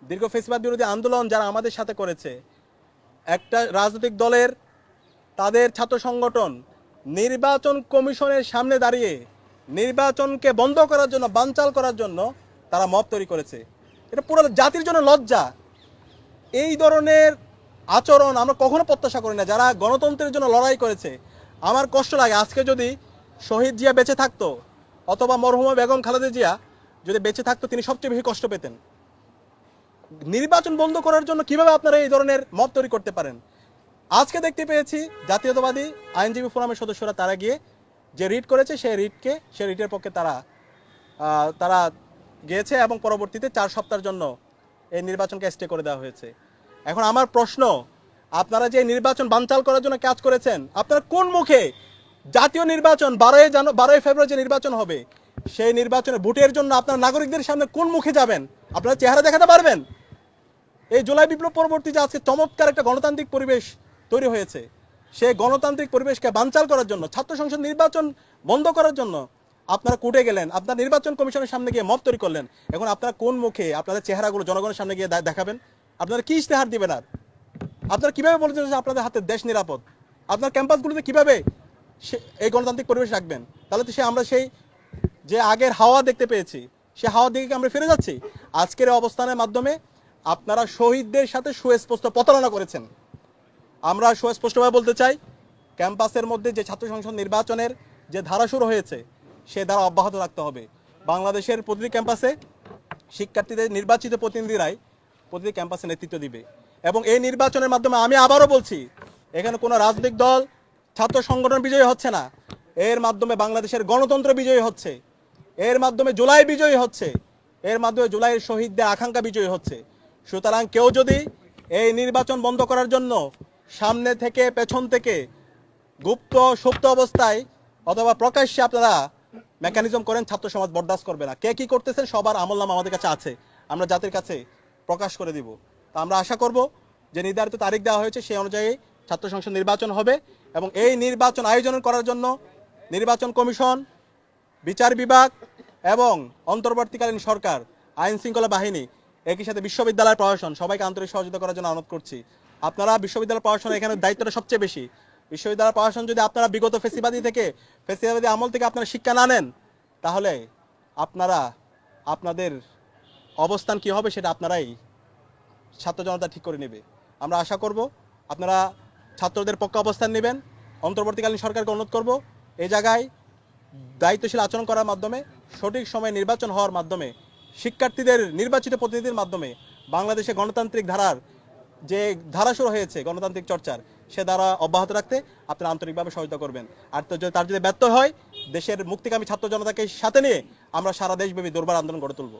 দীর্ঘ ফেসিবাদ বিরোধী আন্দোলন যারা আমাদের সাথে করেছে, একটা রাজনৈতিক দলের তাদের ছাত্র সংগঠন নির্বাচন কমিশনের সামনে দাঁড়িয়ে নির্বাচনকে বন্ধ করার জন্য, বানচাল করার জন্য তারা মব তৈরি করেছে। এটা পুরো জাতির জন্য লজ্জা। এই ধরনের আচরণ আমরা কখনো প্রত্যাশা করি না। যারা গণতন্ত্রের জন্য লড়াই করেছে, আমার কষ্ট লাগে আজকে যদি শহীদ জিয়া বেঁচে থাকতো অথবা মরহুমা বেগম খালেদা জিয়া যদি বেঁচে থাকতো, তিনি সবচেয়ে বেশি কষ্ট পেতেন। নির্বাচন বন্ধ করার জন্য কিভাবে আপনারা এই ধরনের মব তৈরি করতে পারেন? আজকে দেখতে পেয়েছি জাতীয়তাবাদী আইনজীবী ফোরামের সদস্যরা তারা গিয়ে যে রিট করেছে সেই রিটের পক্ষে তারা গিয়েছে এবং পরবর্তীতে 4 সপ্তাহের জন্য এই নির্বাচনকে স্টে করে দেওয়া হয়েছে। এখন আমার প্রশ্ন, আপনারা যে নির্বাচন বানচাল করার জন্য কাজ করেছেন, আপনারা কোন মুখে জাতীয় নির্বাচন 12 ফেব্রুয়ারি যে নির্বাচন হবে সেই নির্বাচনে ভোটের জন্য আপনারা নাগরিকদের সামনে কোন মুখে যাবেন? আপনারা চেহারা দেখাতে পারবেন? এই জুলাই বিপ্লব পরবর্তী যে আজকে চমৎকার একটা গণতান্ত্রিক পরিবেশ তৈরি হয়েছে, সেই গণতান্ত্রিক পরিবেশকে বানচাল করার জন্য, ছাত্র সংসদ নির্বাচন বন্ধ করার জন্য আপনারা কোর্টে গেলেন, আপনার নির্বাচন কমিশনের সামনে গিয়ে মব তৈরি করলেন। এখন আপনারা কোন মুখে আপনাদের চেহারাগুলো জনগণের সামনে গিয়ে দেখাবেন? আপনারা কি ইশতেহার দিবেন? আর আপনারা কিভাবে বলছেন যে আপনাদের হাতে দেশ নিরাপদ? আপনার ক্যাম্পাসগুলোতে কিভাবে এই গণতান্ত্রিক পরিবেশ রাখবেন? তাহলে তো আমরা সেই যে আগের হাওয়া দেখতে পেয়েছি, সে হাওয়ার দিকে আমরা ফিরে যাচ্ছি। আজকের অবস্থানের মাধ্যমে আপনারা শহীদদের সাথে সুস্পষ্ট প্রতারণা করেছেন। আমরা সুস্পষ্টভাবে বলতে চাই, ক্যাম্পাসের মধ্যে যে ছাত্র সংসদ নির্বাচনের যে ধারা শুরু হয়েছে সে ধারা অব্যাহত রাখতে হবে। বাংলাদেশের প্রতিটি ক্যাম্পাসে শিক্ষার্থীদের নির্বাচিত প্রতিনিধিরাই প্রতিটি ক্যাম্পাসে নেতৃত্ব দিবে এবং এই নির্বাচনের মাধ্যমে আমি আবারও বলছি, এখানে কোনো রাজনৈতিক দল, ছাত্র সংগঠন বিজয়ী হচ্ছে না। এর মাধ্যমে বাংলাদেশের গণতন্ত্র বিজয়ী হচ্ছে, এর মাধ্যমে জুলাই বিজয়ী হচ্ছে, এর মাধ্যমে জুলাইয়ের শহীদদের আকাঙ্ক্ষা বিজয়ী হচ্ছে। সুতরাং কেউ যদি এই নির্বাচন বন্ধ করার জন্য সামনে থেকে পেছন থেকে গুপ্ত সুপ্ত অবস্থায় অথবা প্রকাশ্যে আপনারা মেকানিজম করেন, ছাত্র সমাজ বরদাস্ত করবে না। কে কি করতেছেন সবার আমলনামা আমাদের কাছে আছে, আমরা জাতির কাছে প্রকাশ করে দিব। তা আমরা আশা করব যে নির্ধারিত তারিখ দেওয়া হয়েছে সেই অনুযায়ী ছাত্র সংসদ নির্বাচন হবে এবং এই নির্বাচন আয়োজন করার জন্য নির্বাচন কমিশন, বিচার বিভাগ এবং অন্তর্বর্তীকালীন সরকার, আইন শৃঙ্খলা বাহিনী, একই সাথে বিশ্ববিদ্যালয় প্রশাসন সবাইকে আন্তরিক সহযোগিতা করার জন্য অনুরোধ করছি। আপনারা বিশ্ববিদ্যালয় প্রশাসন এখানে দায়িত্বটা সবচেয়ে বেশি। বিশ্ববিদ্যালয় প্রশাসন যদি আপনারা বিগত ফেসিবাদী আমল থেকে আপনারা শিক্ষা না নেন, তাহলে আপনাদের অবস্থান কি হবে সেটা আপনারাই ছাত্র জনতা ঠিক করে নেবে। আমরা আশা করব আপনারা ছাত্রদের পক্ষে অবস্থান নেবেন। অন্তর্বর্তীকালীন সরকারকে অনুরোধ করব এই জায়গায় দায়িত্বশীল আচরণ করার মাধ্যমে, সঠিক সময়ে নির্বাচন হওয়ার মাধ্যমে, শিক্ষার্থীদের নির্বাচিত প্রতিনিধির মাধ্যমে বাংলাদেশে গণতান্ত্রিক ধারার যে ধারা শুরু হয়েছে গণতান্ত্রিক চর্চার, সে ধারা অব্যাহত রাখতে আপনারা আন্তরিকভাবে সহায়তা করবেন। আর তার যদি ব্যর্থ হয়, দেশের মুক্তিকামী ছাত্র জনতাকে সাথে নিয়ে আমরা সারা দেশব্যাপী দুর্বার আন্দোলন গড়ে তুলব।